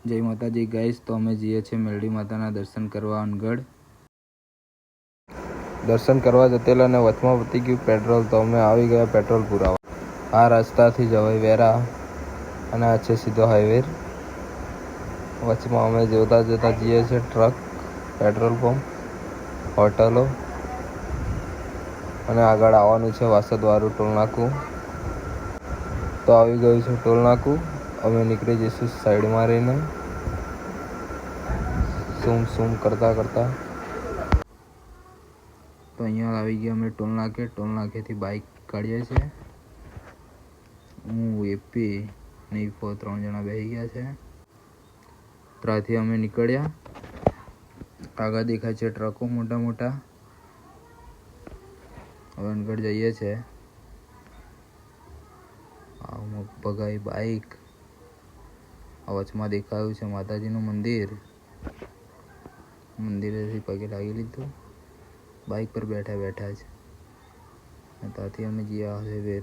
જય માતાજી ગાઈસ, તો અમે જઈએ છીએ મેરડી માતાના દર્શન કરવા અનગઢ. દર્શન કરવા જતેલા ને વચમાં પતી ગયું પેટ્રોલ, તો અમે આવી ગયા પેટ્રોલ પુરાવા. આ રસ્તાથી જવાય વેરા અને આ છે સીધો હાઈવે. વચમાં અમે જોતા જોતા જઈએ છીએ ટ્રક, પેટ્રોલ પંપ, હોટલો અને આગળ આવવાનું છે વાસદવાળું ટોલ નાકું. તો આવી ગયું છે ટોલ નાકું. અમે નીકળી જઈશું સાઈડમાં રહીને સૂમ કરતા કરતા. તો અહીંયા આવી ગયા અમે ટોલ નાકેથી બાઇક કાઢીએ છીએ. હું એપી ને ઈફો 3 જણા બેસી ગયા છે. ત્યાંથી અમે નીકળ્યા. આગળ દેખાય છે ટ્રકો મોટા મોટા. હવે અનગઢ જઈએ છીએ. ભગાઈ બાઇક. વચમાં દેખાયું છે માતાજીનું મંદિર. મંદિરેથી પગે લાગી લીધું. બાઇક પર બેઠા બેઠા છે. ત્યાંથી અમે ગયા હાઈવે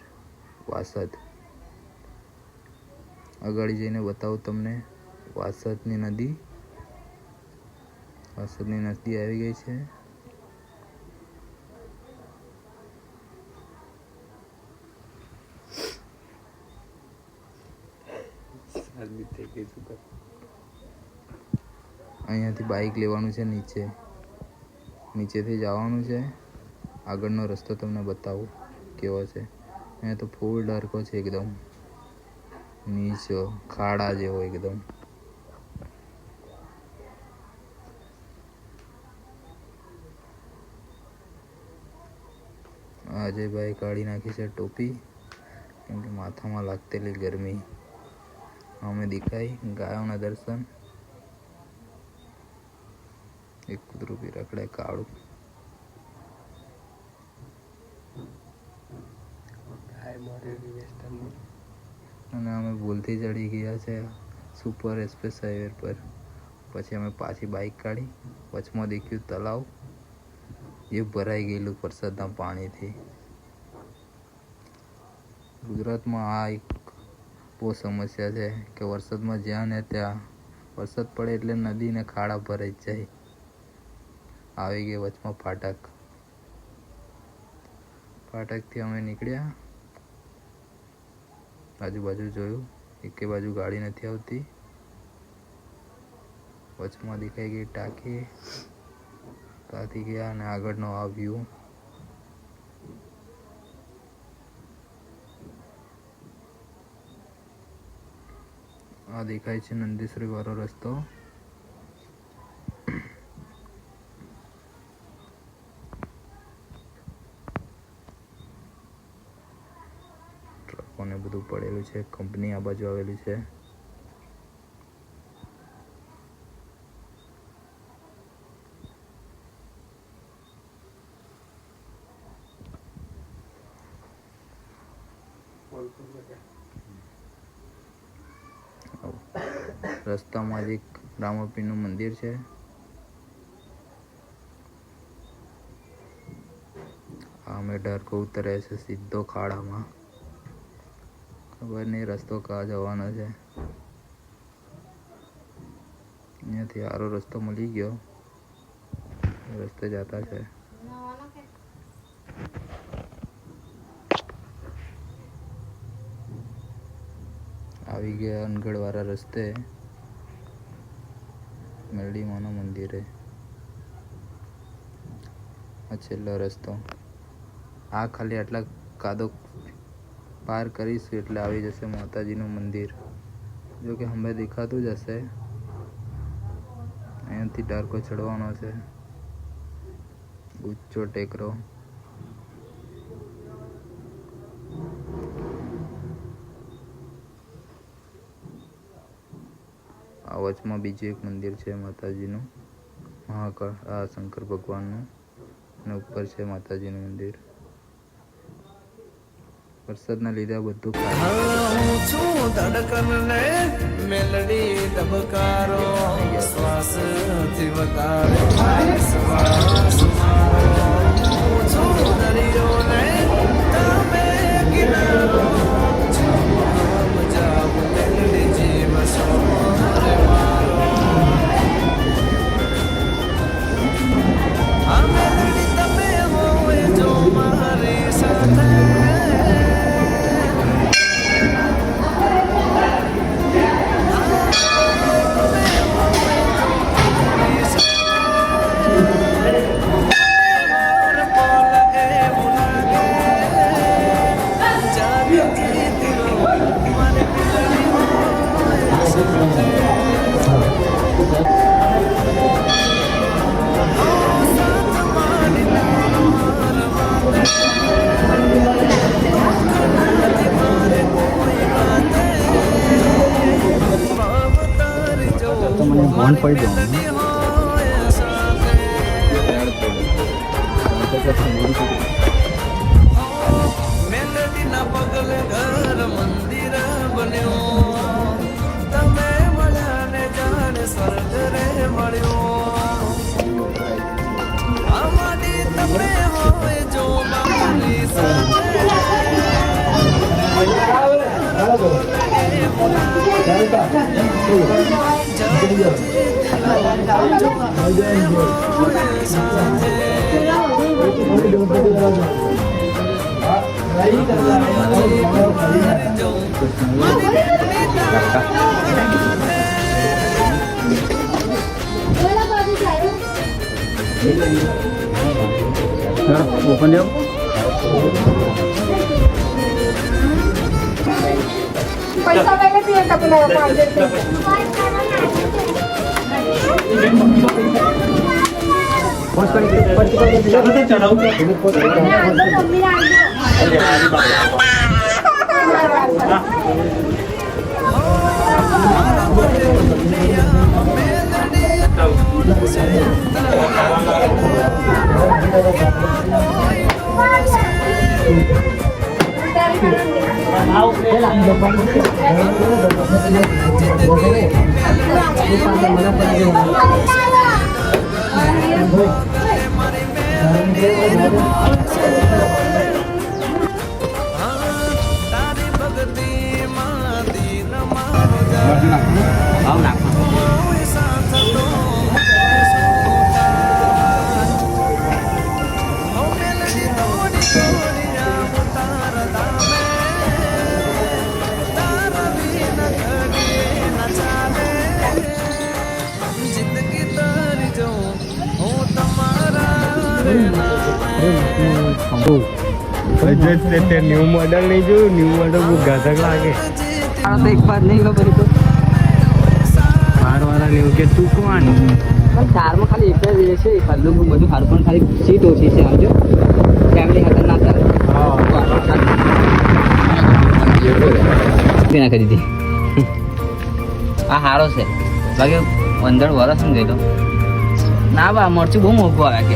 વાસદ. આગળ જઈને બતાવું તમને વાસદની નદી. વાસદની નદી આવી ગઈ છે. અહીંયાથી બાઇક લેવાનું છે નીચેથી જવાનું છે. આગળનો રસ્તો તમને બતાવું કેવો છે. અહીંયા તો ફૂલ ડરકો છે એકદમ. નીચો ખાડા જેવો એકદમ. અજયભાઈ કાઢી નાખી છે ટોપી, કેમ કે માથામાં લાગતેલી ગરમી. અમે દેખાય ગાયોના દર્શન. એક કૂતરું બી રખડે કાળું. અને અમે ભૂલથી ચડી ગયા છે સુપર એક્સપ્રેસ હાઈવે પર. પછી અમે પાછી બાઇક કાઢી. વચમાં દેખ્યું તલાવ, એ ભરાઈ ગયેલું વરસાદના પાણીથી. ગુજરાતમાં આ એક બહુ સમસ્યા છે કે વરસાદમાં જ્યાં ને ત્યાં વરસાદ પડે એટલે નદી ને ખાડા ભરાઈ જ જાય. આવી ગઈ વચમાં ફાટક. ફાટકથી અમે નીકળ્યા. આજુબાજુ જોયું, એકે બાજુ ગાડી નથી આવતી. વચમાં દેખાઈ ગઈ ટાંકી. ત્યાંથી ગયા અને આગળનો આ વ્યૂ. આ દેખાય છે નંદીશ્વરી વાળો રસ્તો. ટ્રકોને બધું પડેલું છે. કંપની આ બાજુ આવેલી છે. રસ્તામાં જ એક રામાપીરનું મંદિર છે. અમે ડરકો ઉતરે છે સીધો ખાડામાં. ખબર નહીં રસ્તો ક્યાં જવાનો છે. અહીંયાથી સારો રસ્તો મળી ગયો. રસ્તે જતા છે. આવી ગયા અનગઢ વાળા રસ્તે મેરડી માના મંદિરે. આ છેલ્લો રસ્તો. આ ખાલી આટલા કાદો પાર કરીશું એટલે આવી જશે માતાજીનું મંદિર. જો કે હમે દેખાતું જ હશે. અહીંયાથી ડાર્કો ચડવાનો છે. ઊંચો ટેકરો. આ વચમાં બીજું એક મંદિર છે માતાજીનું, મહાકાળ, આ શંકર ભગવાનનું. અને ઉપર છે માતાજીનું મંદિર. વરસાદના લીધે બધું મેલડી ધબકારો શ્વાસથી વધારે શ્વાસ મારો દરિયો ને તમે કિનારો જાવ મેલડી જીવ સો રે તો મને ફોન પડી દો મેલડીના પગલે ઘર મંદિર બન્યો તમે મળ્યા ને જાણે સ્વર્ગ રે મળ્યો અમારી તમે હોય જો મારી ઓપન જાઓ पैसा पहले पिए का पिला पाल देते તારી ભક્તિ માં દીન મારો કોઈ સાથ તો હો મેલડી તોડી તોડી આવું તારા ધામે તારા વિના ઘડીએ ન ચાલે જિંદગી તારી જોઉં હું તમારા રે નામે ન્યૂ મોડલ નહીં જોયું ન્યૂ મોડલ બહુ ઘાતક લાગે તો એક વાર નહીં ખબર તો બારવાળા ને એવું કે તું કોણ પણ કારમાં ખાલી એક જ છે ખાલી બધું સારું પણ ખાલી સીટ ઓછી છે આવજો ફેમિલી ખાતર ના ચાલે નાખી દીધી આ સારો છે બાકી 15 વર્ષ ને ગઈ તો ના બા મરચું બહુ મોંઘું આવે કે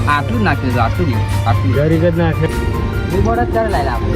આટલું જ નાખી દીધું આટલું જ ગરીબ જ નાખે બહુ બળ જ ત્યારે લાવી આપો